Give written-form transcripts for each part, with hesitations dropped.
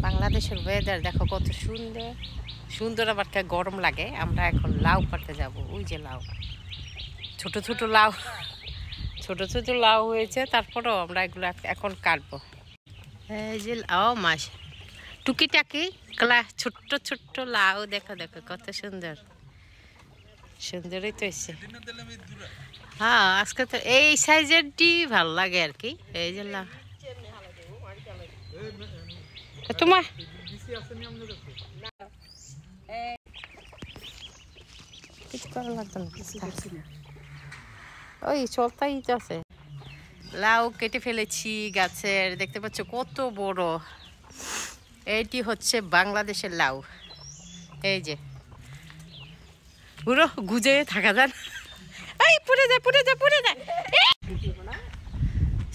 বাংলাদেশের ওয়েদার দেখো কত সুন্দর সুন্দর, আবার গরম লাগে। আমরা এখন লাউ পাড়তে যাব। ওই যে লাউ, ছোট ছোট লাউ, ছোট ছোট লাউ হয়েছে, তারপরেও আমরা এগুলো এখন কাটবো। এই যে লাউ মাছ টুকিটাকি ছোট্ট ছোট্ট লাউ, দেখো দেখো কত সুন্দর সুন্দরই তো এসছে। হ্যাঁ, আজকে তো এই সাইজেরটি ভালো লাগে আর কি। এই যে লাউ তোমার কিছু করা লাগতো না, ওই চলতাই আছে। লাউ কেটে ফেলেছি গাছের, দেখতে পাচ্ছ কত বড়। এইটি হচ্ছে বাংলাদেশের লাউ। এই যে পুরো গুজে থাকা যান, এই পুড়ে যায় পুড়ে যায় পুড়ে যায়।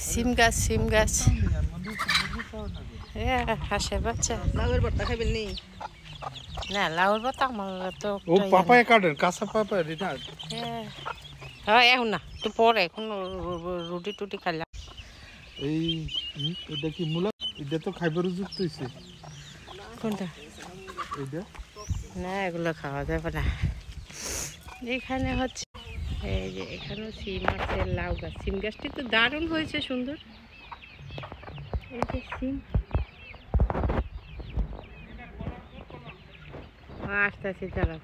সিম গাছ সিম গাছ, হাঁসের বাচ্চা। লাউয়ের ভর্তা খাইবেন নি? না, লাউয়ের ভর্তা আমার তো ও পাপায়া কাটেন, কাঁচা পাপায়া দিনা। হ্যাঁ, এখন না, একটু পরে, এখন রুটি টুটি খাইলাম। এই এটা কি মূলা? এটা তো খাইবার উপযুক্ত হইছে। কোনটা? এইটা না, এগুলো খাওয়া যাবে না। এখানে হচ্ছে এই যে এখানেও সিম আছে, লাউ গাছ। সিম গাছটি তো দারুণ হয়েছে, সুন্দর। এই যে সিম, আস্তে আস্তে দাঁড়াও।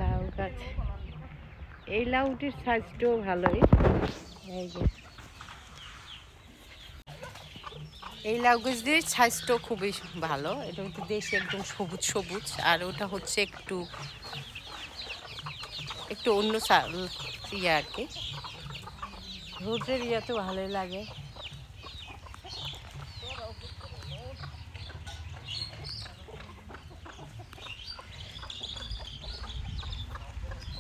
লাউ গাছ, এই লাউটির সাইজটাও ভালোই। এই যে এই লাউ গাছটির সাইজটাও খুবই ভালো। এটা হচ্ছে দেশি একদম সবুজ সবুজ, আর ওটা হচ্ছে একটু একটু অন্য ইয়ে আর কি। রোদের ইয়ে তো ভালোই লাগে।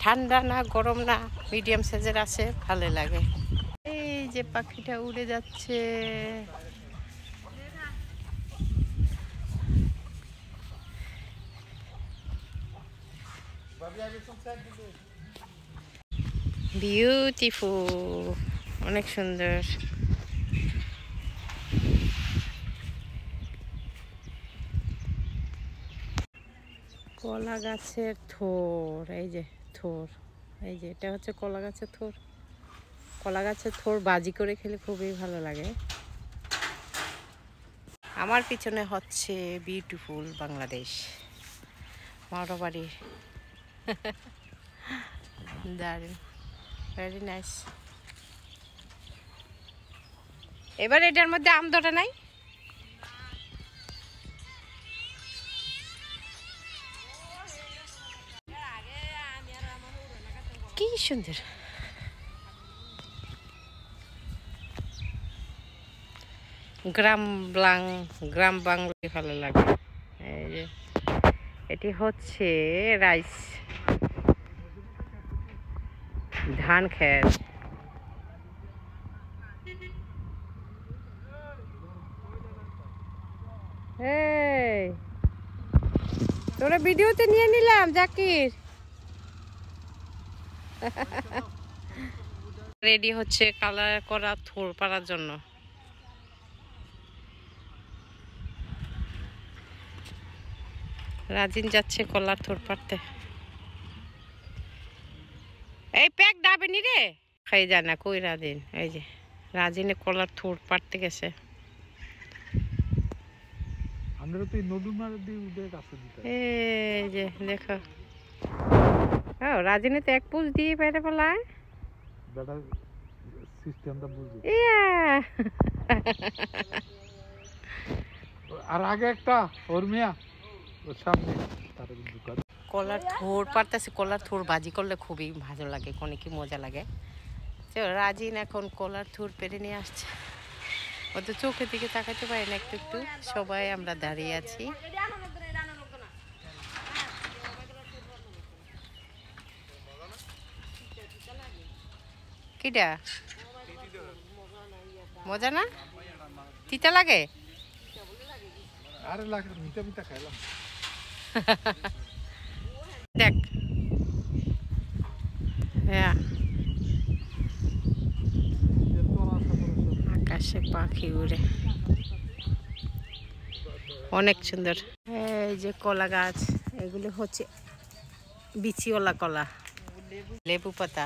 ঠান্ডা না গরম না, মিডিয়াম সাইজের আছে, ভালো লাগে। এই যে পাখিটা উড়ে যাচ্ছে, বিউটিফুল, অনেক সুন্দর। কলা গাছের থোর, এই যে থোর, এই যে এটা হচ্ছে কলা গাছের থোর। কলা গাছের থোর বাজি করে খেলে খুবই ভালো লাগে। আমার পিছনে হচ্ছে বিউটিফুল বাংলাদেশ, মারোবাড়ি। দারুণ, ভেরি নাইস। এবার এটার মধ্যে আম ধরে নাই? কি সুন্দর। গ্রাম বাংলা ভালো লাগে। এই যে এটি হচ্ছে রাইস, ধান ক্ষেত। এই তোরা ভিডিওতে নিয়ে নিলাম জাকির। রেডি হচ্ছে কালার করা থোর পাড়ার জন্য। রাজিন যাচ্ছে কলার থোর পাড়তে। এই প্যাক ডাবে নি রে, খাই যায় না কই রাজিন। এই যে রাজিনে কলার থোর পাড়তে গেছে। এই যে দেখো, রাজিনে তো এক পুষ দিয়ে পেরে ফেলায়। আর আগে একটা ওরমিয়া সামনে কলার থোর পারতেছে। কলার থোর ভাজি করলে খুবই ভালো লাগে, অনেক মজা লাগে। রাজিন এখন কলার থোর পেরে নিয়ে আসছে। ও তো চোখের দিকে তাকাতে পারে না একটু একটু। সবাই আমরা দাঁড়িয়ে আছি। কিটা মজা না? তিতা লাগে? আরে লাগে, মিঠা মিঠা খাইলাম। দেখ, হ্যাঁ, আকাশ আকাশে পাখি উড়ে, অনেক সুন্দর। এই যে কলা গাছ, এগুলো হচ্ছে বিচিওয়ালা কলা, লেবু পাতা।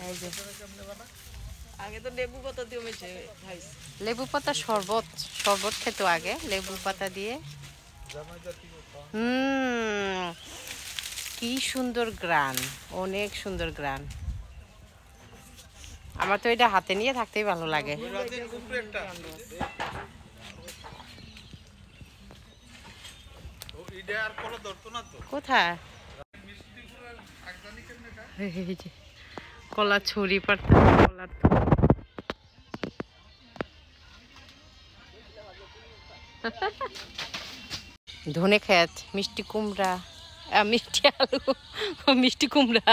এই যে আগে তো লেবু পাতা দিয়ে মেশে খাইছি। লেবু পাতা শরবত, শরবত খেতো আগে লেবু পাতা দিয়ে। কি সুন্দর গ্রান, অনেক সুন্দর গ্রান। আমার তো এটা হাতে নিয়ে থাকতেই ভালো লাগে। কোথায় এই যে কলা ছড়ি পাতা, কলার ধনে ক্ষেত, মিষ্টি কুমড়া, মিষ্টি আলু, মিষ্টি কুমড়া,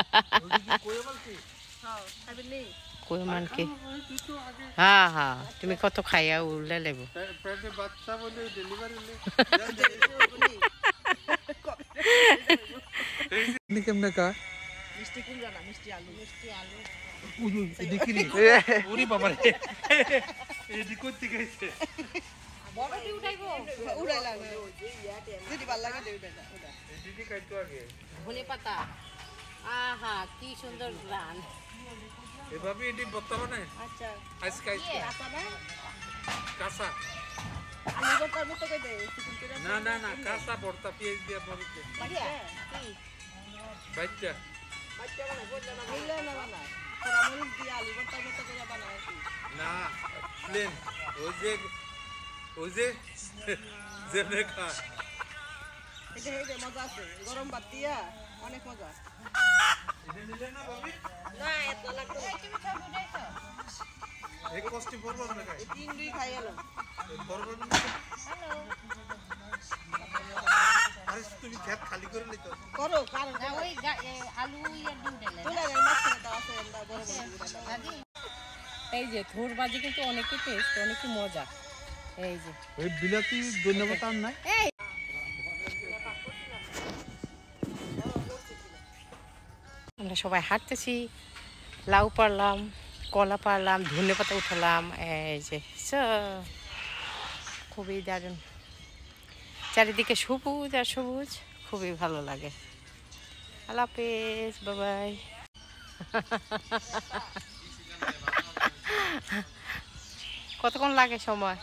কোয়মান কি। হ্যাঁ হ্যাঁ, তুমি কত খাইয়া উড়লে লেবু। কেমনে কা মিষ্টি কুমড়া না, মিষ্টি আলু। মিষ্টি আলু। দেখি রে ওরে বাবা রে, এদিক করতে গেছে বড়টি উঠাইবো, উড়াই লাগে যদি ভাল লাগে উড়াই না। দিদি কাটতো আগে ধনে পাতা, আহা কি সুন্দর গ্রান। এভাবে এটি বত্তা বানায়। আচ্ছা আজকে আজকে কাঁচা না, কাঁচা আলু ভর্তার মতো কই দেয় চিকেন করে। না না না কাঁচা ভর্তা পেঁয়াজ দিয়ে মরিচে বাড়িয়া বাইটা বাচ্চা বানায় বললে না, বললে না বানায় পোড়া মরিচ দিয়ে আলু ভর্তার মতো করে বানায় আর কি। না প্লেন ওই যে যেমনে খা এটা হেডে মজা আছে, গরম ভাত দিয়া অনেক মজা। এটা নিলে না ভাবি না এত লাগবে না। তুমি সব উঠাইছো? এই কষ্টে পড়বো না খাই এই তিন দুই খাই এলাম। পড়বো না আরে তুমি খেত খালি করে লইতো করো কারণ না, ওই আলু ইয়ে ডিউটাইলে তুলে গেল মাঝখানে তো আছে আমরা বড় বড়। এই যে থোর বাজি কিন্তু অনেকে টেস্ট, অনেকে মজা। এই যে ওই বিলাতি ধন্যবাদ আর নাই আমরা সবাই হাঁটতেছি, লাউ পারলাম, কলা পারলাম, ধনে পাতা উঠালাম। এই যে খুবই দারুণ, চারিদিকে সবুজ আর সবুজ, খুবই ভালো লাগে। আল্লাহ হাফেজ, বাবাই। কতক্ষণ লাগে সময়?